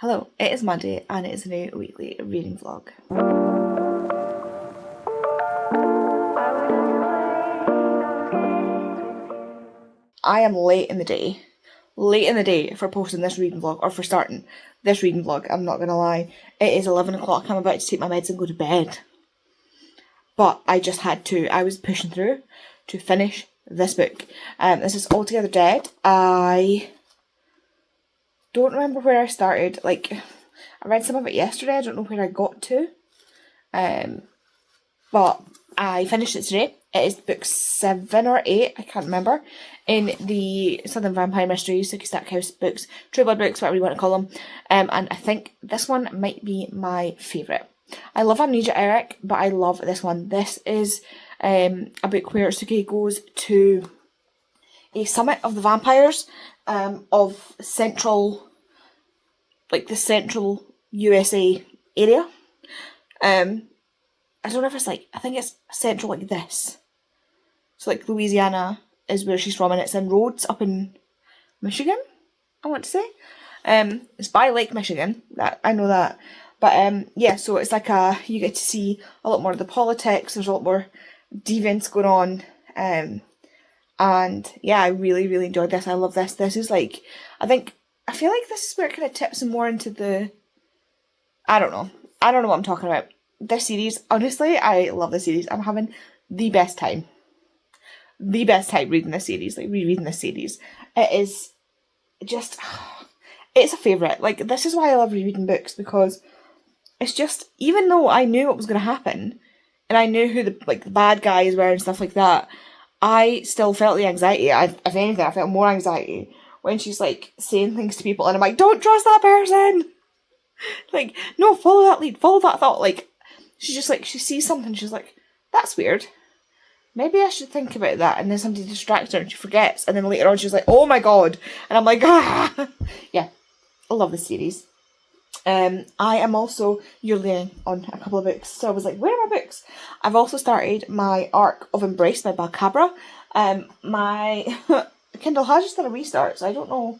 Hello, it is Monday and it is a new weekly reading vlog. I am late in the day for posting this reading vlog, or for starting this reading vlog, I'm not gonna lie. It is 11 o'clock, I'm about to take my meds and go to bed. But I just had to, I was pushing through to finish this book. This is Altogether Dead. I don't remember where I started, like, I read some of it yesterday, I don't know where I got to. But I finished it today. It is book 7 or 8, I can't remember, in the Southern Vampire Mysteries, Sookie Stackhouse books, True Blood books, whatever you want to call them. And I think this one might be my favourite. I love Amnesia Eric, but I love this one. This is a book where Sookie goes to a summit of the vampires of central, like the central USA area. I don't know if it's like, I think it's central like this. So like Louisiana is where she's from, and it's in Rhodes up in Michigan, I want to say. It's by Lake Michigan, that I know that. But yeah, so it's like you get to see a lot more of the politics, there's a lot more deviance going on. And yeah, I really, really enjoyed this. I love this. This is like, I feel like this is where it kind of tips more into the, I don't know what I'm talking about. This series, honestly, I love this series. I'm having the best time reading this series, like rereading this series. It is just, it's a favourite. Like, this is why I love rereading books, because it's just, even though I knew what was going to happen, and I knew who the bad guys were and stuff like that, I still felt the anxiety. If anything, I felt more anxiety when she's like saying things to people, and I'm like, don't trust that person! Like, no, follow that lead, follow that thought. Like, she's just like, she sees something, she's like, that's weird. Maybe I should think about that. And then somebody distracts her and she forgets. And then later on she's like, oh my god. And I'm like, ah! Yeah, I love this series. I am also yearly on a couple of books. So I was like, where are my books? I've also started my arc of Embrace by Balcabra. My Kindle has just done a restart, so I don't know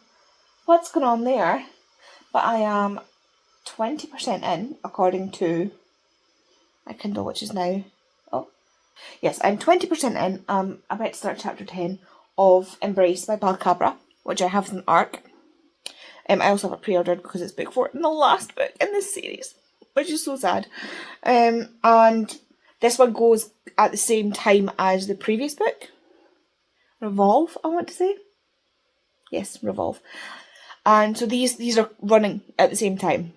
what's going on there. But I am 20% in, according to my Kindle, which is now, oh, yes, I'm 20% in. I'm about to start chapter 10 of Embrace by Balcabra, which I have as an arc. I also have it pre-ordered because it's book 4 and the last book in this series, which is so sad. And this one goes at the same time as the previous book, Revolve, I want to say. Yes, Revolve. And so these are running at the same time,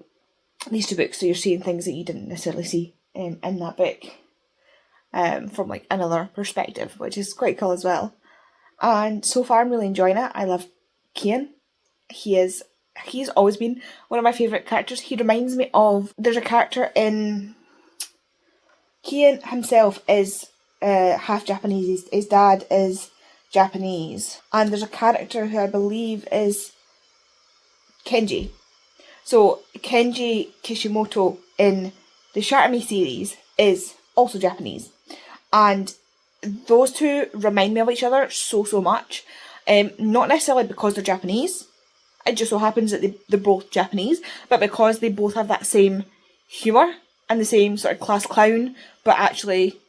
these two books, so you're seeing things that you didn't necessarily see in that book, from like another perspective, which is quite cool as well. And so far I'm really enjoying it. I love Kian. He's always been one of my favourite characters. He reminds me of, there's a character in, Kian himself is half Japanese, his dad is Japanese, and there's a character who I believe is Kenji. So Kenji Kishimoto in the Shatami series is also Japanese, and those two remind me of each other so much. Not necessarily because they're Japanese, it just so happens that they're both Japanese, but because they both have that same humour and the same sort of class clown, but actually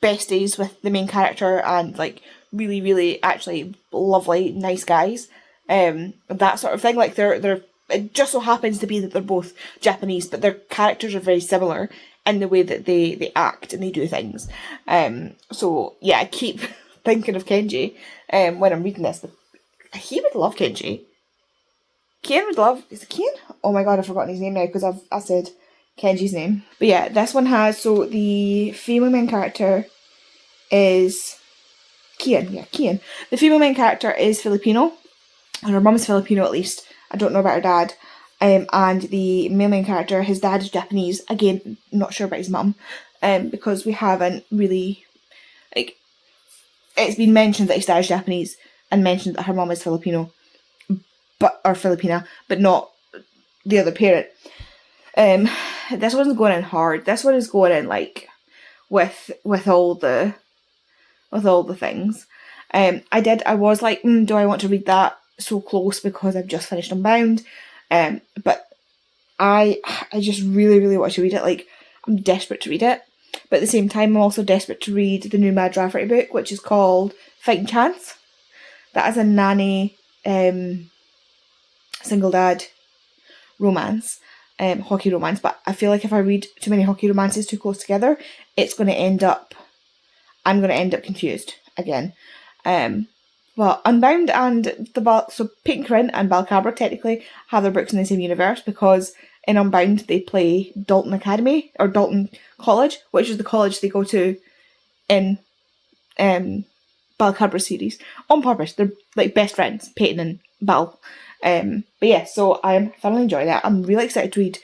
besties with the main character, and like really, really actually lovely, nice guys. That sort of thing. Like they're it just so happens to be that they're both Japanese, but their characters are very similar in the way that they act and they do things. So yeah, I keep thinking of Kenji when I'm reading this. He would love Kenji. Kian would love, is it Kian? Oh my god, I've forgotten his name now because I said Kenji's name. But yeah, this one has, so the female main character is Kian. Yeah, Kian. The female main character is Filipino, and her mum is Filipino at least. I don't know about her dad. And the male main character, his dad is Japanese. Again, not sure about his mum, because we haven't really, like, it's been mentioned that his dad is Japanese and mentioned that her mum is Filipino, or Filipina, but not the other parent. This one's going in hard. This one is going in like with all the things. I was like, do I want to read that so close because I've just finished Unbound? But I just really, really want to read it. Like, I'm desperate to read it. But at the same time, I'm also desperate to read the new Mad Rafferty book, which is called Fighting Chance. That is a nanny, single dad romance, hockey romance. But I feel like if I read too many hockey romances too close together, I'm going to end up confused again. But Unbound and so Peyton Corinne and Balcabra technically have their books in the same universe, because in Unbound they play Dalton Academy, or Dalton College, which is the college they go to in Balcabra's series. On purpose, they're like best friends, Peyton and Bal. But yeah, so I'm thoroughly enjoying it. I'm really excited to read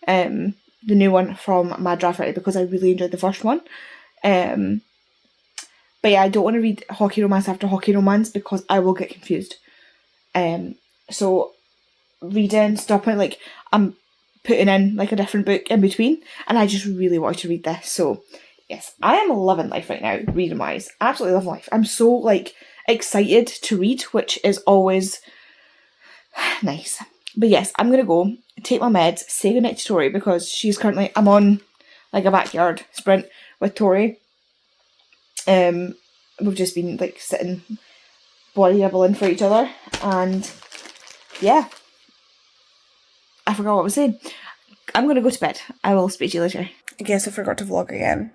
the new one from Mad Rafferty, because I really enjoyed the first one. But yeah, I don't want to read hockey romance after hockey romance, because I will get confused. So reading, stopping, like, I'm putting in like a different book in between, and I just really wanted to read this. So yes, I am loving life right now, reading wise. Absolutely loving life. I'm so like excited to read, which is always nice. But yes, I'm gonna go take my meds, say goodnight to Tori, because I'm on like a backyard sprint with Tori. We've just been like sitting body doubling for each other, and yeah, I forgot what I was saying. I'm gonna go to bed. I will speak to you later. I guess I forgot to vlog again.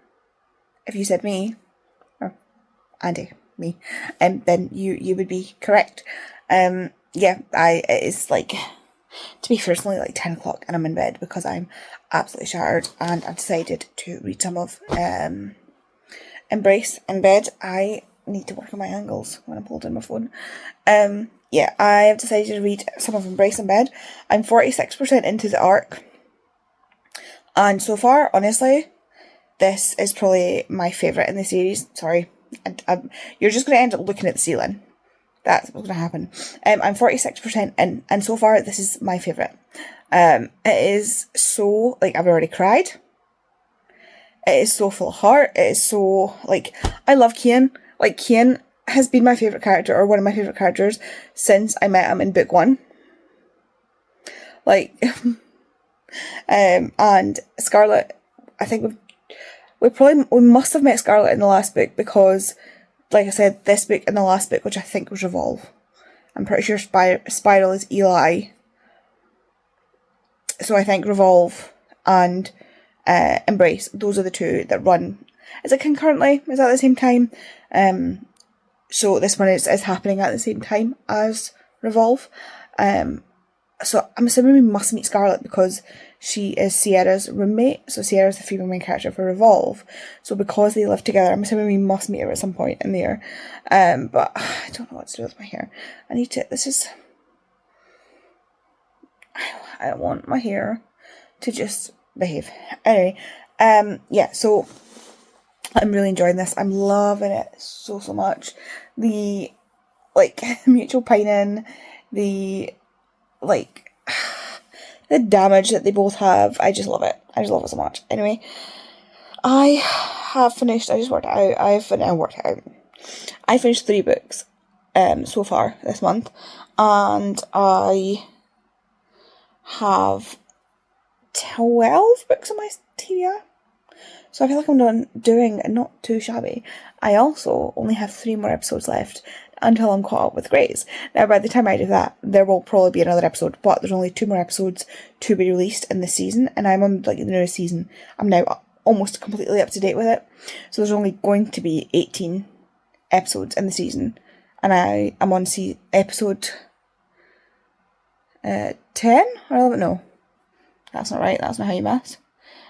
If you said me, or Andy, me, then you would be correct. Yeah, it's like, to be fair, it's only like 10 o'clock and I'm in bed because I'm absolutely shattered, and I've decided to read some of Embrace in bed. I need to work on my angles when I'm holding my phone. Yeah, I have decided to read some of Embrace in bed. I'm 46% into the arc, and so far, honestly, this is probably my favourite in the series. Sorry, you're just going to end up looking at the ceiling. That's what's going to happen. I'm 46% in, and so far, this is my favourite. It is so, like, I've already cried. It is so full of heart. It is so, like, I love Kian. Like, Kian has been my favourite character, or one of my favourite characters, since I met him in book 1. Like, and Scarlet, I think we must have met Scarlet in the last book, because, like I said, this book and the last book, which I think was Revolve. I'm pretty sure Spiral is Eli. So I think Revolve and Embrace, those are the two that run. Is it concurrently? Is that at the same time? So this one is happening at the same time as Revolve. So I'm assuming we must meet Scarlet, because she is Sierra's roommate. So Sierra's the female main character for Revolve. So because they live together, I'm assuming we must meet her at some point in there. But I don't know what to do with my hair. I want my hair to just behave. Anyway, yeah, so I'm really enjoying this. I'm loving it so much. The, like, mutual pining, the, like, the damage that they both have. I just love it. I just love it so much. Anyway, I have finished, I finished 3 books so far this month, and I have 12 books on my TBR. So I feel like I'm doing not too shabby. I also only have 3 more episodes left until I'm caught up with Grace. Now, by the time I do that, there will probably be another episode, but there's only 2 more episodes to be released in this season, and I'm on like the newest season. I'm now almost completely up to date with it. So there's only going to be 18 episodes in the season, and I'm on episode 10 or 11. No, that's not right. That's not how you math.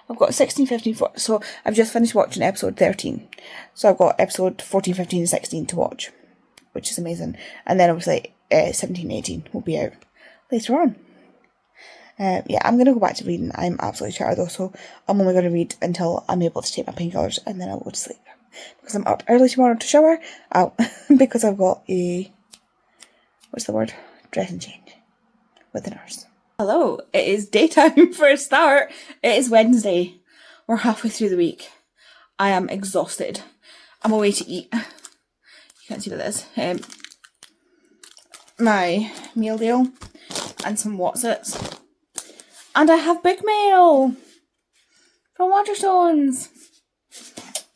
I've got 16, 15, 14, so I've just finished watching episode 13. So I've got episode 14, 15, and 16 to watch, which is amazing. And then obviously 17, 18 will be out later on. Yeah, I'm going to go back to reading. I'm absolutely shattered though, so I'm only going to read until I'm able to take my painkillers, and then I'll go to sleep. Because I'm up early tomorrow to shower, because I've got dressing change with the nurse. Hello, it is daytime for a start. It is Wednesday. We're halfway through the week. I am exhausted. I'm away to eat. You can't see what this is. My meal deal and some Wotsits. And I have book mail from Waterstones.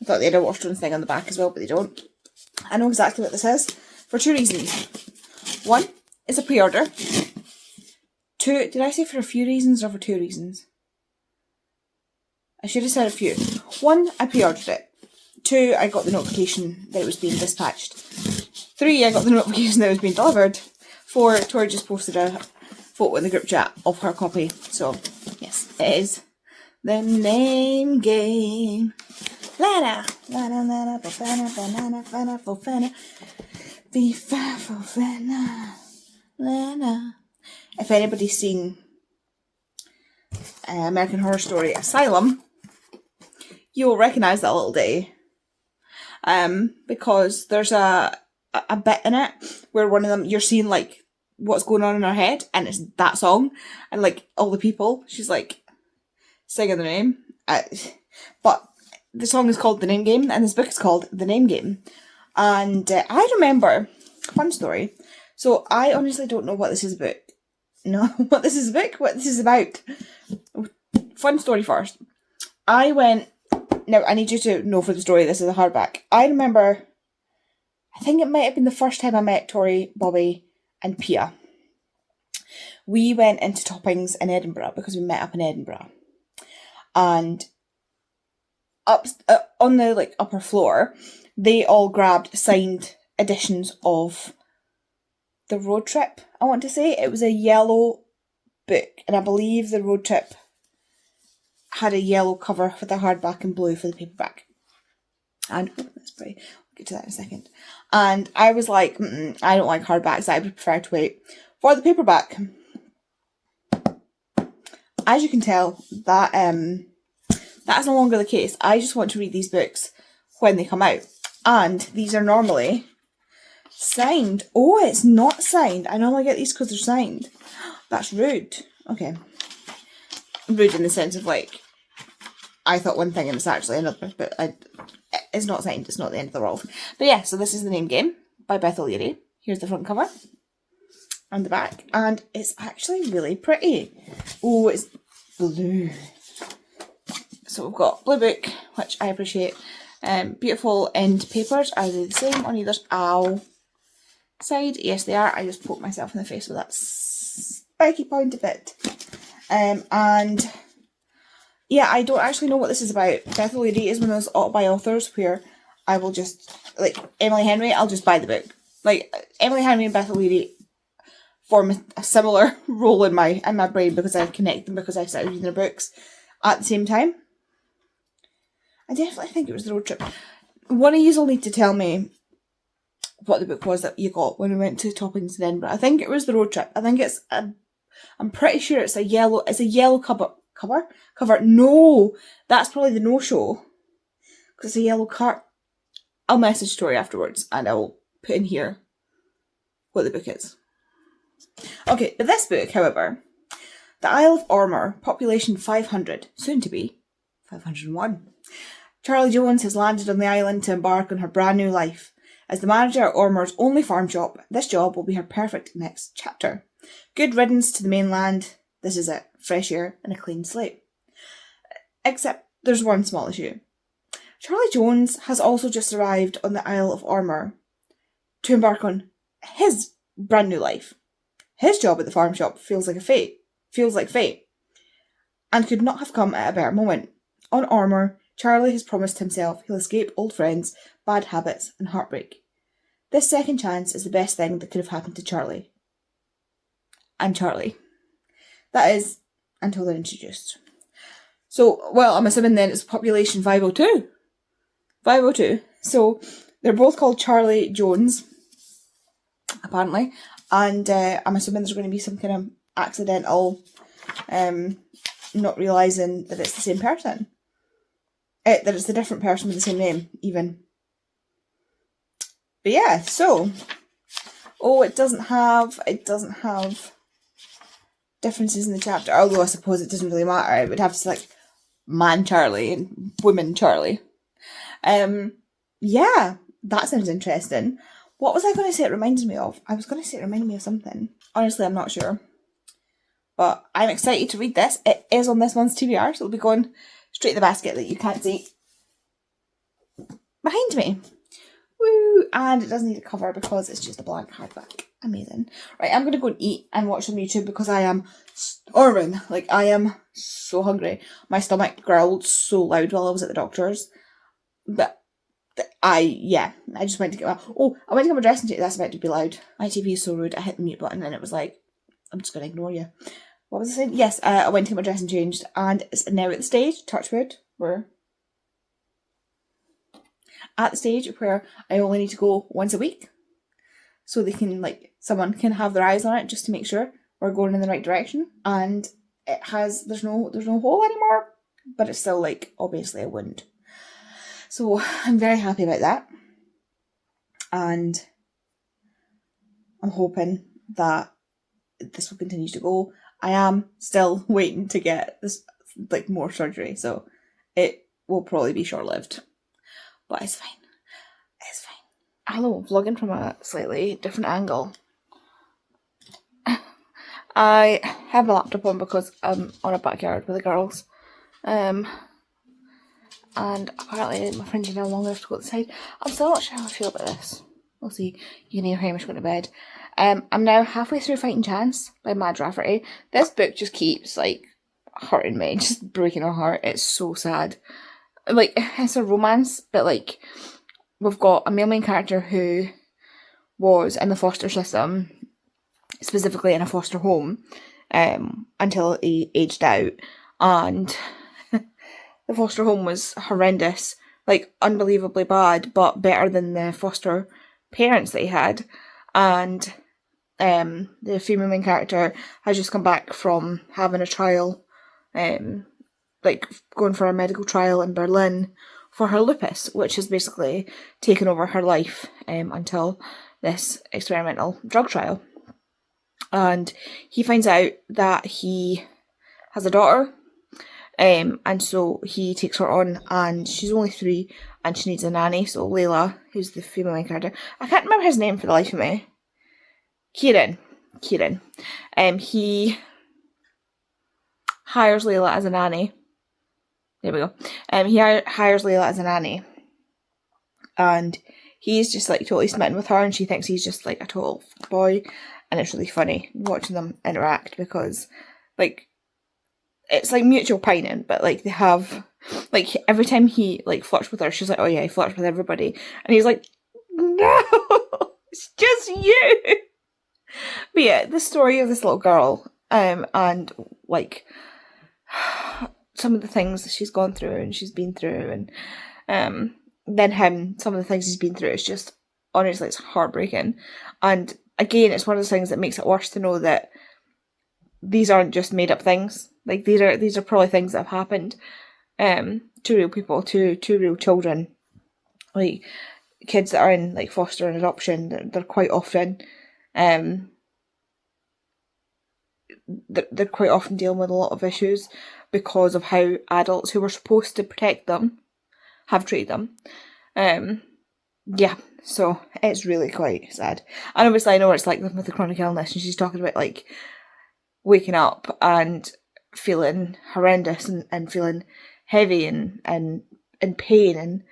I thought they had a Waterstones thing on the back as well, but they don't. I know exactly what this is for 2 reasons. 1, it's a pre-order. 2, did I say for a few reasons or for 2 reasons? I should have said a few. 1, I pre-ordered it. 2, I got the notification that it was being dispatched. 3, I got the notification that it was being delivered. 4, Tori just posted a photo in the group chat of her copy. So, yes, it is the Name Game. Lana, Lana, Lana, Bofana, Banana, Fana, Fofana, Bifa, Fofana, Lana. If anybody's seen American Horror Story Asylum, you will recognise that little ditty. Because there's a bit in it where one of them, you're seeing like what's going on in her head, and it's that song, and like all the people, she's like singing the name. But the song is called The Name Game, and this book is called The Name Game. And I remember, fun story, so I honestly don't know what this is about. No, what this is about. Fun story first. I went, now I need you to know for the story, this is a hardback. I remember, I think it might have been the first time I met Tori, Bobby and Pia. We went into Toppings in Edinburgh because we met up in Edinburgh. And up on the like upper floor, they all grabbed signed editions of The Road Trip, I want to say. It was a yellow book, and I believe The Road Trip had a yellow cover with a hardback and blue for the paperback. And, oh, that's pretty. We'll get to that in a second. And I was like, I don't like hardbacks, I would prefer to wait for the paperback. As you can tell, that is no longer the case. I just want to read these books when they come out. And these are normally signed. Oh, it's not signed. I normally get these because they're signed. That's rude. Okay. Rude in the sense of like, I thought one thing and it's actually another, but it's not signed. It's not the end of the world. But yeah, so this is The Name Game by Beth O'Leary. Here's the front cover and the back, and it's actually really pretty. Oh, it's blue. So we've got blue book, which I appreciate. Beautiful end papers. Are they the same on either side? Yes, they are. I just poked myself in the face with that spiky pointy bit. And yeah, I don't actually know what this is about. Beth O'Leary is one of those auto-buy authors where I will just, like Emily Henry, I'll just buy the book. Like Emily Henry and Beth O'Leary form a similar role in my brain because I connect them because I started reading their books at the same time. I definitely think it was The Road Trip. One of you will need to tell me what the book was that you got when we went to Toppings in Edinburgh. I think it was The Road Trip. I think it's I'm pretty sure it's a yellow cover. No, that's probably the no-show. Because it's a yellow card. I'll message Tori afterwards and I will put in here what the book is. Okay, but this book, however, The Isle of Ormer, population 500, soon to be 501. Charlie Jones has landed on the island to embark on her brand new life. As the manager at Ormer's only farm shop, this job will be her perfect next chapter. Good riddance to the mainland. This is it. Fresh air and a clean slate. Except there's one small issue. Charlie Jones has also just arrived on the Isle of Ormer to embark on his brand new life. His job at the farm shop feels like fate, and could not have come at a better moment. On Ormer, Charlie has promised himself he'll escape old friends, bad habits, and heartbreak. This second chance is the best thing that could have happened to Charlie. And Charlie. That is, until they're introduced. So, well, I'm assuming then it's population 502. 502. So, they're both called Charlie Jones, apparently. And I'm assuming there's going to be some kind of accidental not realising that it's the same person. That it's a different person with the same name, even. But yeah, so... Oh, it doesn't have differences in the chapter, although I suppose it doesn't really matter. It would have to like man Charlie and woman Charlie. Yeah, that sounds interesting. What was I going to say it reminded me of? I was going to say it reminded me of something. Honestly, I'm not sure. But I'm excited to read this. It is on this month's TBR, so it'll be going straight in the basket that you can't see behind me. Woo! And it doesn't need a cover because it's just a blank hardback. Amazing. Right, I'm going to go and eat and watch some YouTube because I am starving. Like, I am so hungry. My stomach growled so loud while I was at the doctor's. But I just went to get I went to get my dressing table. That's about to be loud. My TV is so rude. I hit the mute button and it was like, I'm just going to ignore you. What was I saying? Yes, I went to get my dressing changed and it's now at the stage, touch wood, we're at the stage where I only need to go once a week. So they can, like, someone can have their eyes on it just to make sure we're going in the right direction. And it has, there's no hole anymore, but it's still, like, obviously a wound. So I'm very happy about that. And I'm hoping that this will continue to go. I am still waiting to get this, like, more surgery, so it will probably be short-lived. But it's fine. It's fine. Hello, vlogging from a slightly different angle. I have my laptop on because I'm on a backyard with the girls. And apparently my friends are now long enough to go outside. I'm still not sure how I feel about this. We'll see. You can hear Hamish going to bed. I'm now halfway through Fighting Chance by Mad Rafferty. This book just keeps, like, hurting me, just breaking my heart. It's so sad. Like, it's a romance, but, like, we've got a male main character who was in the foster system, specifically in a foster home, until he aged out, and the foster home was horrendous, like, unbelievably bad, but better than the foster parents that he had, and the female main character has just come back from having a trial, like, going for a medical trial in Berlin for her lupus, which has basically taken over her life until this experimental drug trial. And he finds out that he has a daughter, and so he takes her on, and she's only 3, and she needs a nanny. So Layla, who's the female main character, I can't remember his name for the life of me. Kieran. He hires Layla as a nanny. There we go. He hires Layla as a nanny, and he's just, like, totally smitten with her, and she thinks he's just, like, a total boy, and it's really funny watching them interact because, like, it's like mutual pining, but, like, they have, like, every time he, like, flirts with her, she's like, oh yeah, he flirts with everybody, and he's like, no, it's just you. But yeah, the story of this little girl, and, like, some of the things that she's gone through and she's been through, and then him, some of the things he's been through, it's just, honestly, it's heartbreaking. And again, it's one of those things that makes it worse to know that these aren't just made up things. Like, these are probably things that have happened to real people, to real children. Like, kids that are in, like, foster and adoption, they're quite often they're quite often dealing with a lot of issues because of how adults who were supposed to protect them have treated them. Yeah, so it's really quite sad. And obviously I know what it's like living with a chronic illness, and she's talking about, like, waking up and feeling horrendous and feeling heavy and in pain, and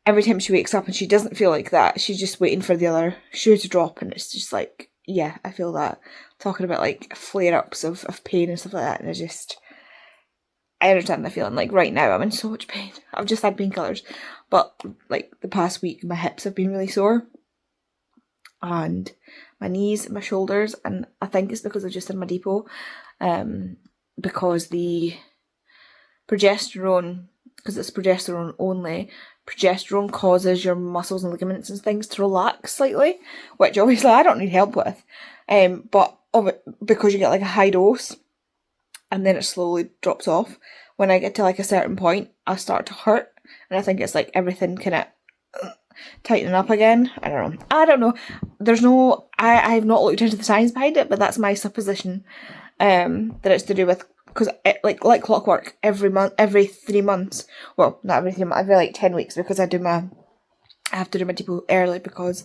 every time she wakes up and she doesn't feel like that, she's just waiting for the other shoe to drop, and it's just like, yeah, I feel that. Talking about, like, flare-ups of pain and stuff like that, and I understand the feeling. Like, right now I'm in so much pain. I've just had painkillers, but, like, the past week my hips have been really sore, and my knees, my shoulders, and I think it's because I've just had my depot, because the progesterone, because it's progesterone only, progesterone causes your muscles and ligaments and things to relax slightly, which obviously I don't need help with, but because you get, like, a high dose and then it slowly drops off, when I get to, like, a certain point I start to hurt, and I think it's like everything kind of tightening up again. I don't know, there's no, I have not looked into the science behind it, but that's my supposition, that it's to do with, because like clockwork, every 3 months, well, not every 3 months, every, like, 10 weeks, because I have to do my depot early because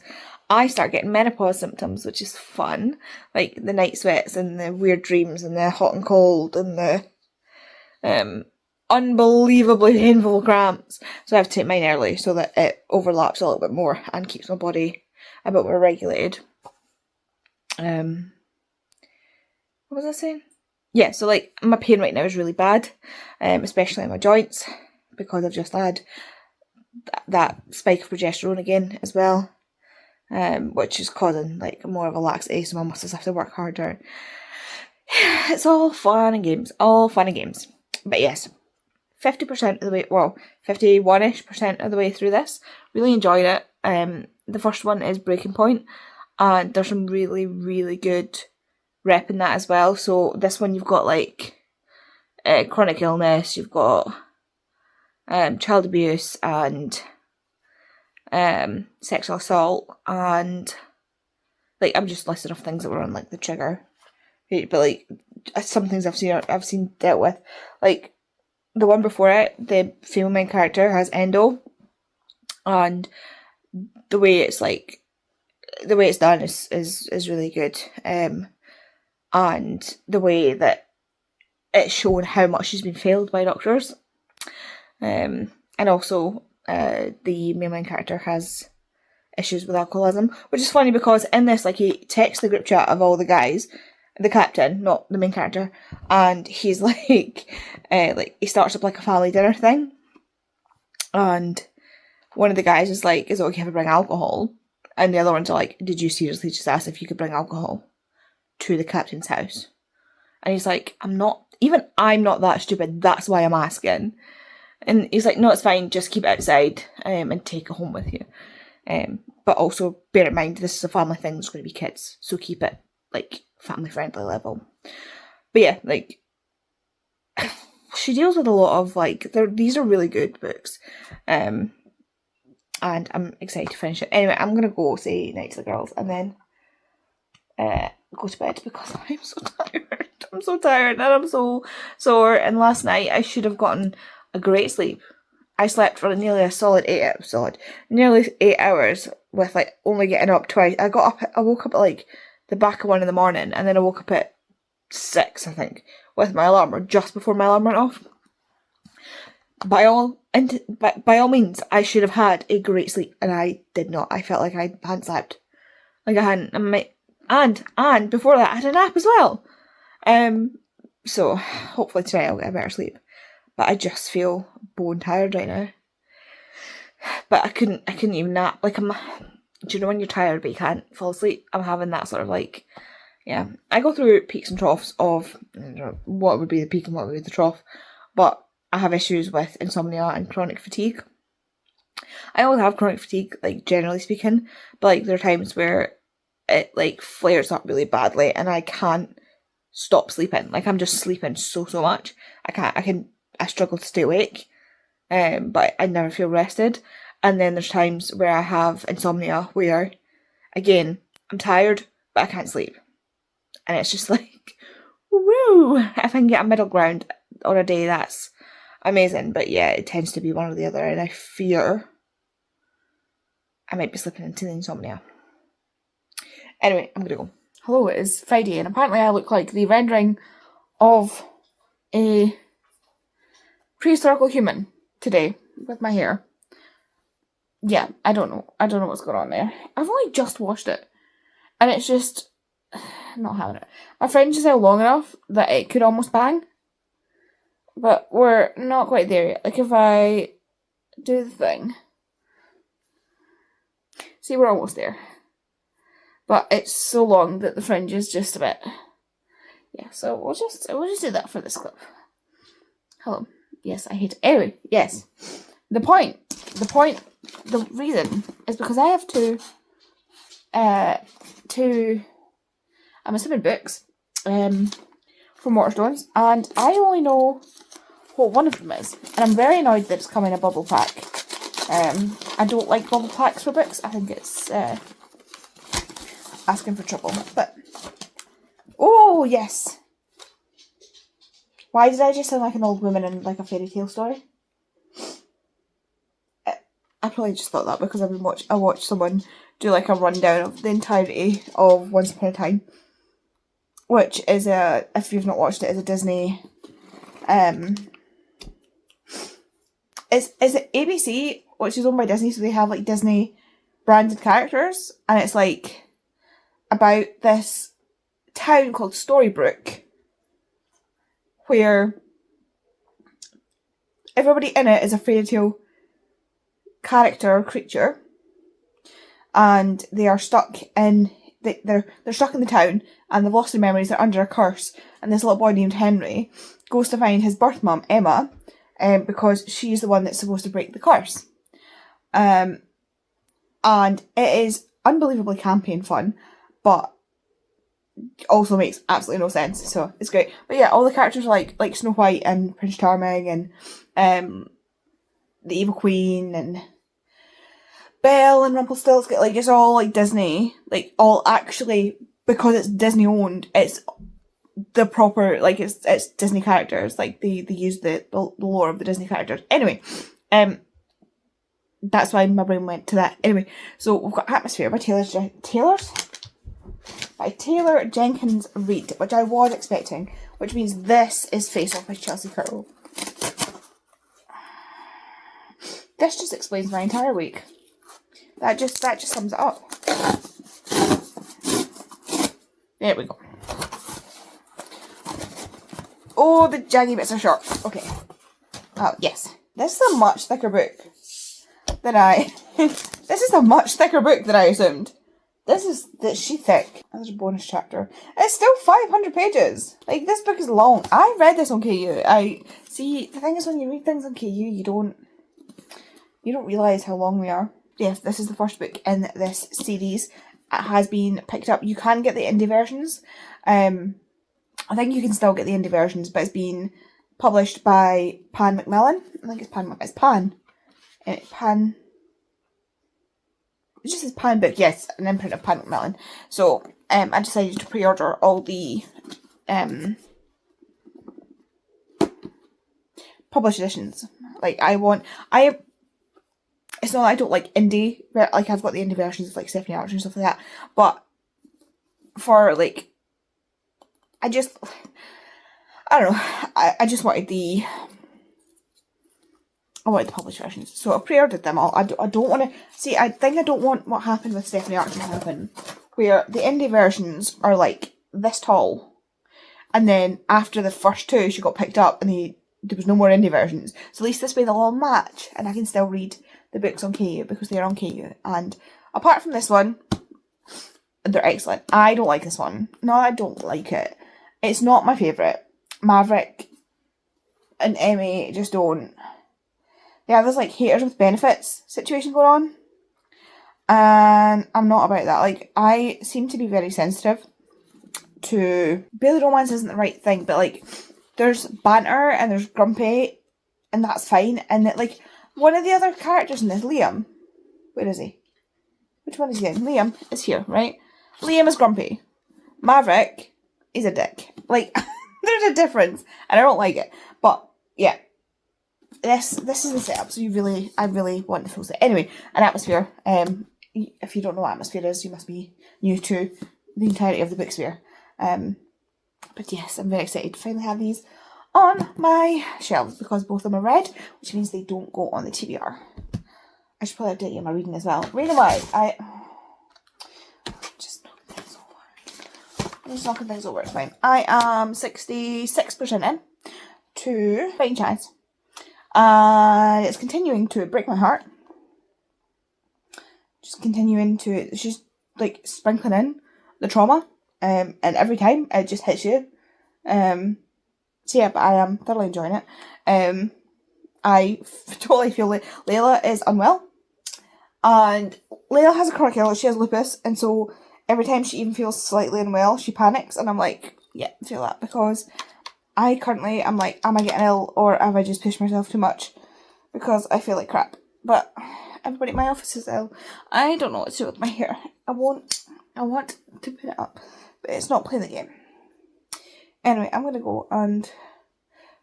I start getting menopause symptoms, which is fun. Like the night sweats and the weird dreams and the hot and cold and the unbelievably painful cramps. So I have to take mine early so that it overlaps a little bit more and keeps my body a bit more regulated. What was I saying? Yeah, so like my pain right now is really bad, especially in my joints, because I've just had that spike of progesterone again as well, which is causing like more of a laxity, so my muscles have to work harder. It's all fun and games, But yes, 50% of the way, well, 51-ish% of the way through this. Really enjoyed it. The first one is Breaking Point, and there's some really, really good rep in that as well. So this one you've got like chronic illness, you've got child abuse and sexual assault, and like I'm just listing off things that were on like the trigger, but like some things I've seen dealt with. Like the one before it, the female main character has endo, and the way it's done is really good, and the way that it's shown how much she's been failed by doctors, and also the main character has issues with alcoholism, which is funny because in this, like, he texts the group chat of all the guys, the captain, not the main character, and he's like he starts up like a family dinner thing, and one of the guys is like, is it okay if I bring alcohol? And the other ones are like, did you seriously just ask if you could bring alcohol to the captain's house? And he's like, I'm not that stupid, that's why I'm asking. And he's like, no, it's fine, just keep it outside and take it home with you. But also bear in mind, this is a family thing, there's going to be kids, so keep it like family friendly level. But yeah, like she deals with a lot of like, these are really good books, and I'm excited to finish it. Anyway, I'm gonna go say night to the girls and then go to bed because I'm so tired. I'm so tired and I'm so sore. And last night I should have gotten a great sleep. I slept for nearly a solid 8 hours with like only getting up twice. I woke up at like the back of 1 a.m, and then I woke up at 6, I think, with my alarm, or just before my alarm went off. By all means, I should have had a great sleep, and I did not. I felt like I hadn't slept. Like I hadn't. And before that, I had a nap as well. So hopefully tonight I'll get a better sleep. But I just feel bone tired right now. But I couldn't even nap. Like do you know when you're tired but you can't fall asleep? I'm having that sort of like, yeah. I go through peaks and troughs of what would be the peak and what would be the trough. But I have issues with insomnia and chronic fatigue. I always have chronic fatigue, like generally speaking, but like there are times where it like flares up really badly and I can't stop sleeping. Like I'm just sleeping so much. I struggle to stay awake, but I never feel rested. And then there's times where I have insomnia where, again, I'm tired, but I can't sleep. And it's just like, woo! If I can get a middle ground on a day, that's amazing. But yeah, it tends to be one or the other, and I fear I might be slipping into the insomnia. Anyway, I'm gonna go. Hello, it is Friday, and apparently I look like the rendering of a prehistorical human today with my hair. Yeah, I don't know what's going on there. I've only just washed it, and it's just not having it. My fringe is now long enough that it could almost bang, but we're not quite there yet. Like if I do the thing, see, we're almost there, but it's so long that the fringe is just a bit. Yeah, so we'll just do that for this clip. Hello. Yes, I hate it. Anyway, yes. The reason is because I have two I'm assuming books from Waterstones, and I only know what one of them is, and I'm very annoyed that it's come in a bubble pack. I don't like bubble packs for books. I think it's asking for trouble, but oh yes. Why did I just sound like an old woman in like a fairy tale story? I probably just thought that because I watched someone do like a rundown of the entirety of Once Upon a Time, which is if you've not watched it, is a Disney. Is it ABC, which is owned by Disney, so they have like Disney branded characters, and it's like about this town called Storybrooke, where everybody in it is a fairy tale character or creature, and they are stuck in they're stuck in the town, and they've lost their memories. They're under a curse, and this little boy named Henry goes to find his birth mum Emma, because she's the one that's supposed to break the curse. And it is unbelievably campy and fun, but also makes absolutely no sense. So it's great. But yeah, all the characters are like Snow White and Prince Charming and the Evil Queen and Belle and Rumpelstiltskin. Like it's all like Disney. Like all actually, because it's Disney owned, it's the proper, like it's Disney characters. Like they use the lore of the Disney characters. Anyway, that's why my brain went to that. Anyway, so we've got Atmosphere by Taylor Jenkins Reid, which I was expecting, which means this is Face Off by Chelsea Curl. This just explains my entire week. That just sums it up. There we go. Oh, the jaggy bits are sharp. Okay. Oh, yes. This is a much thicker book than this is a much thicker book than I assumed. This she thick. There's a bonus chapter. It's still 500 pages. Like, this book is long. I read this on KU. The thing is, when you read things on KU, you don't realise how long they are. Yes, this is the first book in this series. It has been picked up. You can get the indie versions. I think you can still get the indie versions, but it's been published by Pan Macmillan. I think it's Pan. It just says Pan Book, yes, an imprint of Pan Macmillan. So I decided to pre-order all the published editions. Like it's not that I don't like indie, like I've got the indie versions of like Stephanie Archer and stuff like that, but for like, I don't know, I just wanted the published versions, so I pre-ordered them all. I don't want to see. I think I don't want what happened with Stephanie Archer to happen, where the indie versions are like this tall, and then after the first two, she got picked up, and there was no more indie versions. So at least this way they'll all match, and I can still read the books on KU because they are on KU. And apart from this one, they're excellent. I don't like this one. No, I don't like it. It's not my favourite. Maverick and Emmy just don't. They have this like haters with benefits situation going on, and I'm not about that. Like, I seem to be very sensitive to Bailey romance isn't the right thing, but like there's banter and there's grumpy, and that's fine. And that, like, one of the other characters in this, Liam, where is he? Which one is he in? Liam is here, right? Liam is grumpy. Maverick is a dick. Like, there's a difference, and I don't like it. But yeah. This is the setup, so I really want the full set. Anyway, an Atmosphere. If you don't know what Atmosphere is, you must be new to the entirety of the Booksphere. But yes, I'm very excited to finally have these on my shelves because both of them are red, which means they don't go on the TBR. I should probably update you on my reading as well. Reading wise, just knocking things over. It's fine. I am 66% in to Fighting Chance. It's continuing to break my heart. Just continuing to, it's just like sprinkling in the trauma, and every time it just hits you. So yeah, but I am thoroughly enjoying it. I totally feel like Layla is unwell, and Layla has a chronic illness. She has lupus, and so every time she even feels slightly unwell, she panics, and I'm like, yeah, I feel that, because I currently am like, am I getting ill, or have I just pushed myself too much? Because I feel like crap. But everybody in my office is ill. I don't know what to do with my hair. I want to put it up, but it's not playing the game. Anyway, I'm going to go and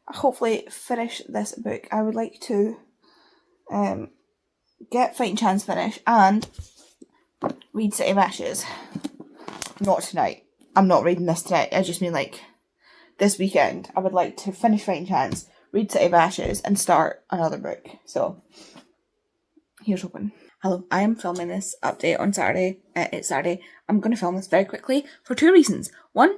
hopefully finish this book. I would like to get Fighting Chance finished and read City of Ashes. Not tonight. I'm not reading this tonight. I just mean like this weekend. I would like to finish Fighting Chance, read City of Ashes, and start another book. So here's hoping. Hello, I am filming this update on Saturday. It's Saturday. I'm going to film this very quickly for 2 reasons. One,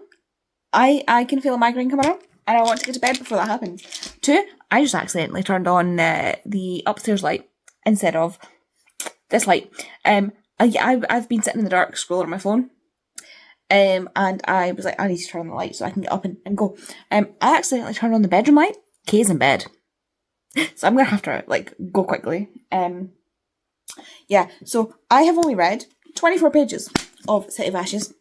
I can feel a migraine coming on, and I want to get to bed before that happens. 2, I just accidentally turned on the upstairs light instead of this light. I've been sitting in the dark scrolling on my phone. And I was like, I need to turn on the light so I can get up and go. I accidentally turned on the bedroom light. Kay's in bed. So I'm going to have to, like, go quickly. Yeah, so I have only read 24 pages of City of Ashes.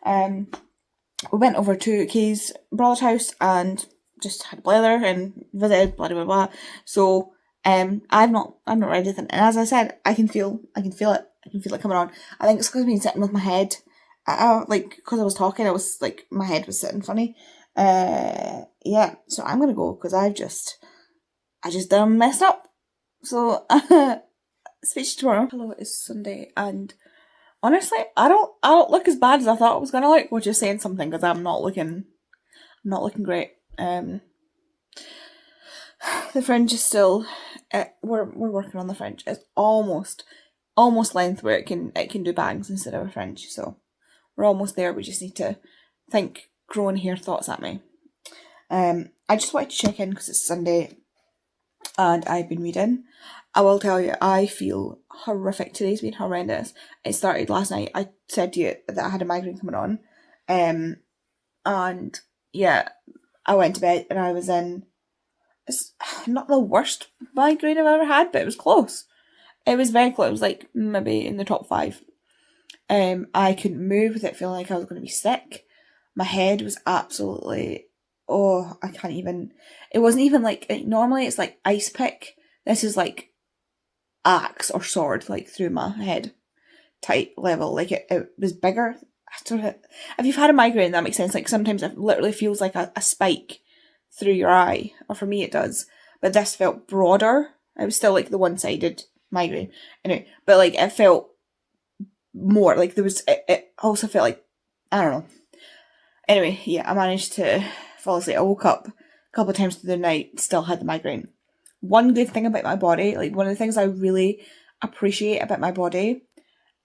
We went over to Kay's brother's house and just had a blather and visited, blah, blah, blah. So, I've not read anything. And as I said, I can feel it. I can feel it coming on. I think it's because I've been sitting with my head, like, because I was talking, I was, like, my head was sitting funny. Yeah, so I'm gonna go, because I just done messed up. So, speak to you tomorrow. Hello, it's Sunday, and honestly, I don't look as bad as I thought I was gonna look, which is saying something, because I'm not looking great. The fringe is still, we're working on the fringe. It's almost length where it can do bangs instead of a fringe, so we're almost there. We just need to think growing hair thoughts at me. I just wanted to check in because it's Sunday and I've been reading. I will tell you, I feel horrific. Today's been horrendous. It started last night. I said to you that I had a migraine coming on. And yeah, I went to bed and I was in, it's not the worst migraine I've ever had, but it was close. It was very close. It was like maybe in the top 5. I couldn't move with it feeling like I was going to be sick. My head was absolutely, I can't even, it wasn't even like, normally it's like ice pick. This is like axe or sword, like through my head type level. Like it was bigger. I don't know. If you've had a migraine, that makes sense. Like sometimes it literally feels like a spike through your eye, or for me it does. But this felt broader. It was still like the one-sided migraine. Anyway, but like it felt more like there was, it also felt like, I don't know. Anyway, yeah, I managed to fall asleep. I woke up a couple of times through the night, still had the migraine. One good thing about my body, like one of the things I really appreciate about my body,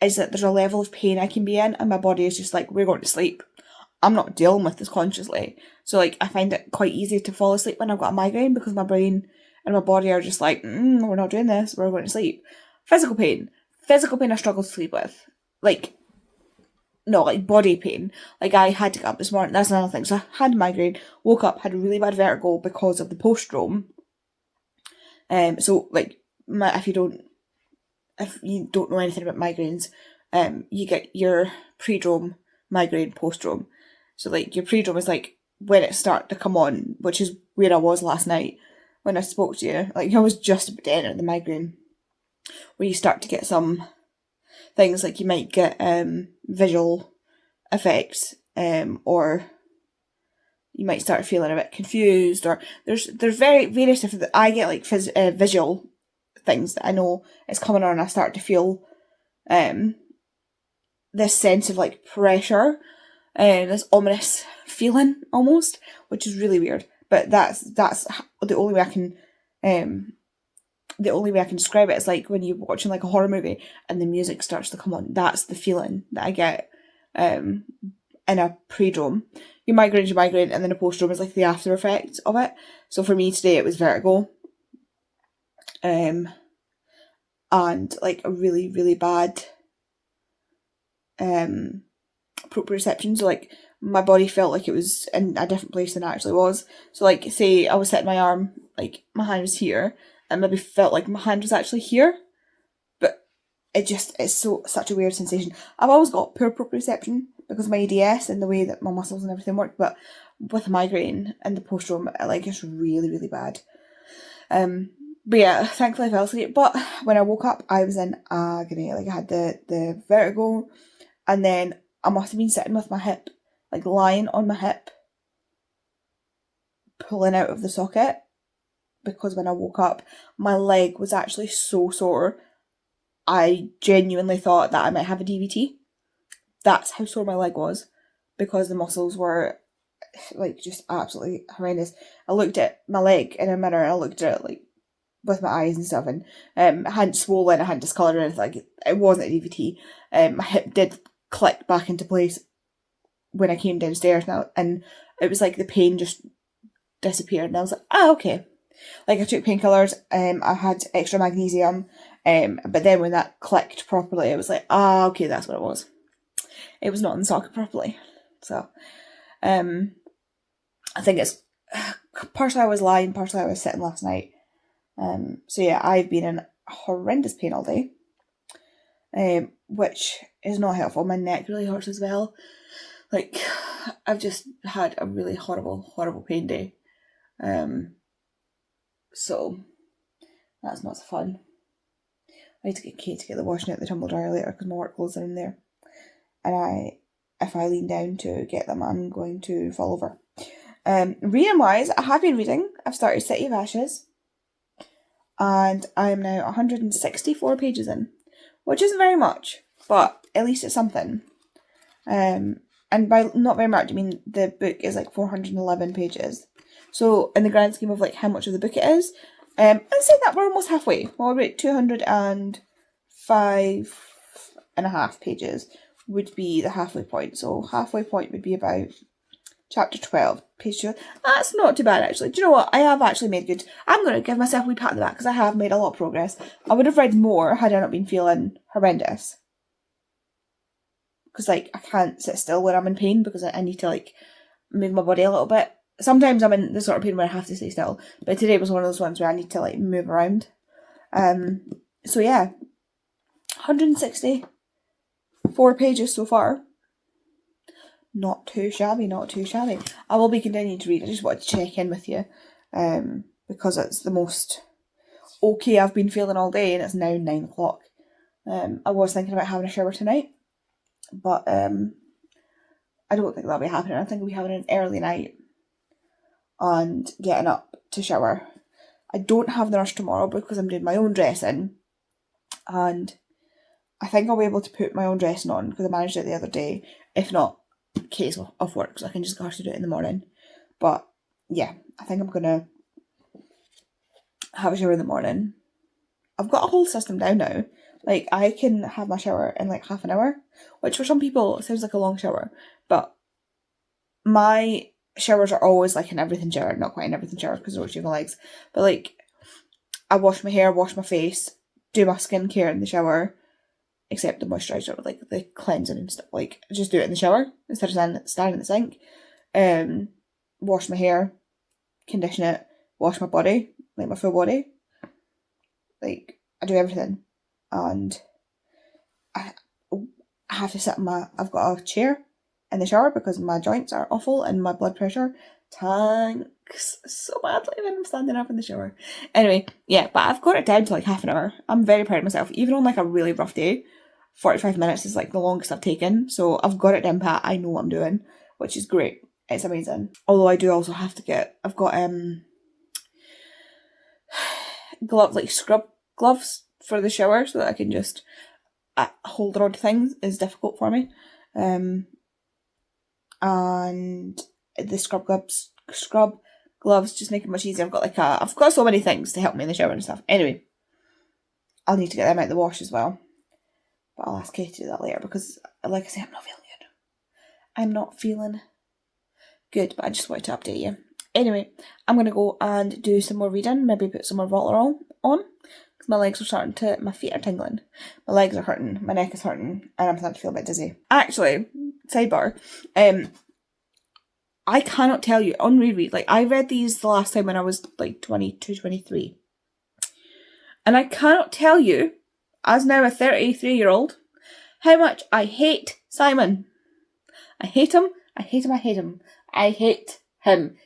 is that there's a level of pain I can be in and my body is just like, we're going to sleep. I'm not dealing with this consciously. So like, I find it quite easy to fall asleep when I've got a migraine because my brain and my body are just like, we're not doing this, we're going to sleep. Physical pain I struggle to sleep with. Like, no, like body pain. Like I had to get up this morning, that's another thing. So I had a migraine, woke up, had a really bad vertigo because of the postdrome. So like, if you don't know anything about migraines, you get your predrome, migraine, postdrome. So like your predrome is like when it started to come on, which is where I was last night when I spoke to you. Like I was just about to enter the migraine, where you start to get some things like you might get visual effects, or you might start feeling a bit confused, or there's various different. I get like visual things that I know it's coming on, and I start to feel this sense of like pressure, this ominous feeling almost, which is really weird. But that's the only way I can describe it. Is like when you're watching like a horror movie and the music starts to come on. That's the feeling that I get in a predrome. Your migraine's your migraine, and then a postdrome is like the after effect of it. So for me today, it was vertigo, and like a really, really bad proprioception. So like my body felt like it was in a different place than it actually was. So like, say I was setting my arm, like my hand was here, and maybe felt like my hand was actually here, but it's such a weird sensation. I've always got poor proprioception because of my ADS and the way that my muscles and everything work, but with a migraine and the postdrome, like it's really, really bad. But yeah, thankfully I fell asleep. But when I woke up, I was in agony. Like I had the vertigo, and then I must have been sitting with my hip, like lying on my hip, pulling out of the socket, because when I woke up, my leg was actually so sore I genuinely thought that I might have a DVT. That's how sore my leg was, because the muscles were like just absolutely horrendous. I looked at my leg in a mirror, and I looked at it like with my eyes and stuff, and I hadn't swollen, I hadn't discoloured or anything. Like, it wasn't a DVT. My hip did click back into place when I came downstairs now, and it was like the pain just disappeared, and I was like, okay. Like, I took painkillers, I had extra magnesium, but then when that clicked properly, it was like, okay, that's what it was. It was not in the socket properly. So, I think it's partially I was lying, partially I was sitting last night. So yeah, I've been in horrendous pain all day, which is not helpful. My neck really hurts as well. Like, I've just had a really horrible pain day. So that's not so fun. I need to get Kate to get the washing out the tumble dryer later because my work clothes are in there. And if I lean down to get them, I'm going to fall over. Reading wise, I have been reading. I've started City of Ashes. And I am now 164 pages in, which isn't very much, but at least it's something. And by not very much, I mean the book is like 411 pages. So in the grand scheme of like how much of the book it is, I'd say that we're almost halfway. Well, we're at 205.5 pages would be the halfway point. So halfway point would be about chapter 12, page 2. That's not too bad, actually. Do you know what? I have actually made good. I'm going to give myself a wee pat on the back because I have made a lot of progress. I would have read more had I not been feeling horrendous. Because, like, I can't sit still when I'm in pain because I need to, like, move my body a little bit. Sometimes I'm in the sort of pain where I have to stay still. But today was one of those ones where I need to, like, move around. So, yeah. 164 pages so far. Not too shabby, not too shabby. I will be continuing to read. I just wanted to check in with you because it's the most okay I've been feeling all day, and it's now 9 o'clock. I was thinking about having a shower tonight, but I don't think that'll be happening. I think I'll be having an early night and getting up to shower. I don't have the nurse tomorrow because I'm doing my own dressing, and I think I'll be able to put my own dressing on because I managed it the other day. If not, Kate's off work, so I can just go her to do it in the morning. But yeah, I think I'm gonna have a shower in the morning. I've got a whole system down now. Like, I can have my shower in like half an hour, which for some people sounds like a long shower, but my showers are always like an everything shower. Not quite an everything shower because I don't shave my legs, but like, I wash my hair, wash my face, do my skincare in the shower, except the moisturiser, like the cleansing and stuff. Like, just do it in the shower instead of standing in the sink. Wash my hair, condition it, wash my body, like my full body. Like, I do everything. And I have to sit I've got a chair in the shower because my joints are awful and my blood pressure tanks so badly when I'm standing up in the shower. Anyway, yeah, but I've got it down to like half an hour. I'm very proud of myself. Even on like a really rough day, 45 minutes is like the longest I've taken. So I've got it down pat. I know what I'm doing, which is great. It's amazing. Although I do also have to I've got scrub gloves for the shower so that I can just hold on to things is difficult for me. And the scrub gloves just make it much easier. I've got so many things to help me in the shower and stuff. Anyway, I'll need to get them out of the wash as well. But I'll ask Kate to do that later because, like I say, I'm not feeling good. I'm not feeling good, but I just wanted to update you. Anyway, I'm going to go and do some more reading, maybe put some more Voltarol on, because my legs are my feet are tingling. My legs are hurting, my neck is hurting, and I'm starting to feel a bit dizzy. Actually, sidebar, I cannot tell you, on reread, like, I read these the last time when I was, like, 22, 23. And I cannot tell you, as now a 33-year-old, how much I hate Simon. I hate him, I hate him, I hate him. I hate him.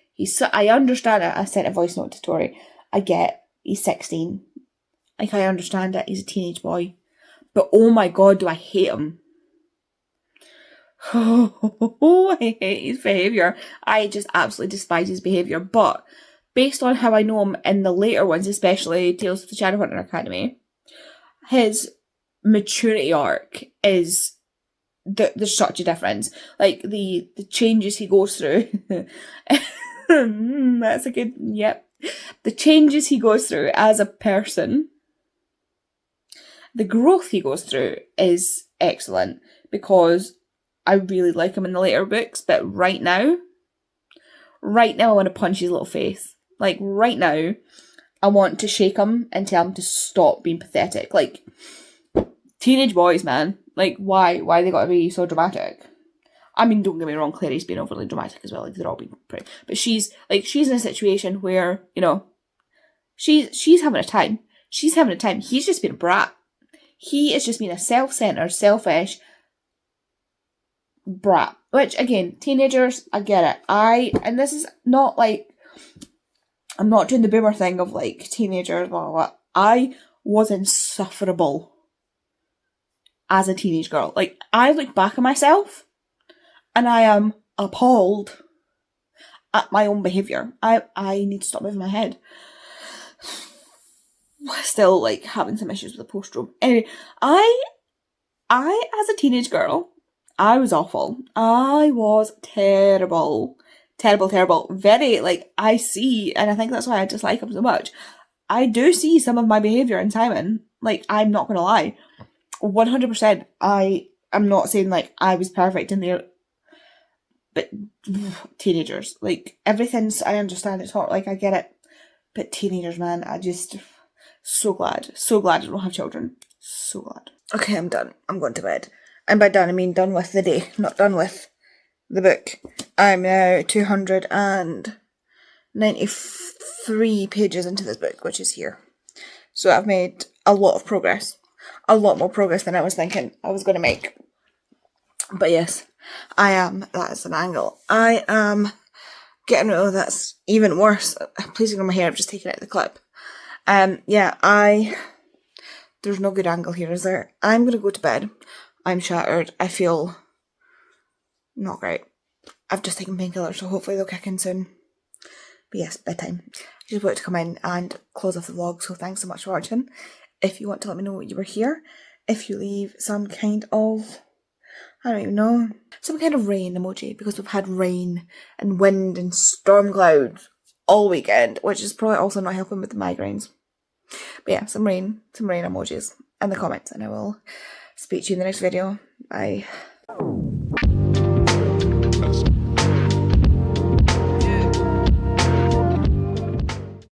I understand it. I sent a voice note to Tori. I get he's 16. Like, I understand it. He's a teenage boy. But oh my god, do I hate him. Oh, I hate his behaviour. I just absolutely despise his behaviour. But based on how I know him in the later ones, especially Tales of the Shadowhunter Academy, his maturity arc is there's such a difference. Like the changes he goes through. That's a good, yep. The changes he goes through as a person, the growth he goes through is excellent, because I really like him in the later books, but right now I want to punch his little face. Like, right now, I want to shake him and tell him to stop being pathetic. Like, teenage boys, man. Like, why they gotta be so dramatic? I mean, don't get me wrong, Clary's being overly dramatic as well. Like, they're all being pretty. But she's in a situation where, you know, she's having a time. She's having a time. He's just been a brat. He is just being a self-centered, selfish brat. Which, again, teenagers, I get it. And this is not like, I'm not doing the boomer thing of like teenagers, blah, blah, blah. I was insufferable as a teenage girl. Like, I look back at myself and I am appalled at my own behaviour. I need to stop moving my head. Still, like, having some issues with the post-room. Anyway, I, as a teenage girl, I was awful. I was terrible. Terrible. Very, like, I see, and I think that's why I dislike him so much. I do see some of my behaviour in Simon. Like, I'm not gonna lie. 100%. I'm not saying, like, I was perfect in there. But, teenagers. Like, everything's, I understand it's hot. Like, I get it. But teenagers, man, I just... So glad I don't have children. So glad. Okay, I'm done. I'm going to bed. And by done, I mean done with the day, not done with the book. I'm now 293 pages into this book, which is here. So I've made a lot of progress. A lot more progress than I was thinking I was going to make. But yes, that is an angle. I am getting rid of that's even worse. Please ignore my hair, I've just taken out the clip. There's no good angle here, is there? I'm going to go to bed. I'm shattered. I feel not great. I've just taken painkillers, so hopefully they'll kick in soon. But yes, bedtime. I just wanted to come in and close off the vlog, so thanks so much for watching. If you want to let me know you were here, if you leave some kind of, I don't even know, some kind of rain emoji, because we've had rain and wind and storm clouds all weekend, which is probably also not helping with the migraines. But yeah, some rain emojis in the comments, and I will speak to you in the next video. Bye.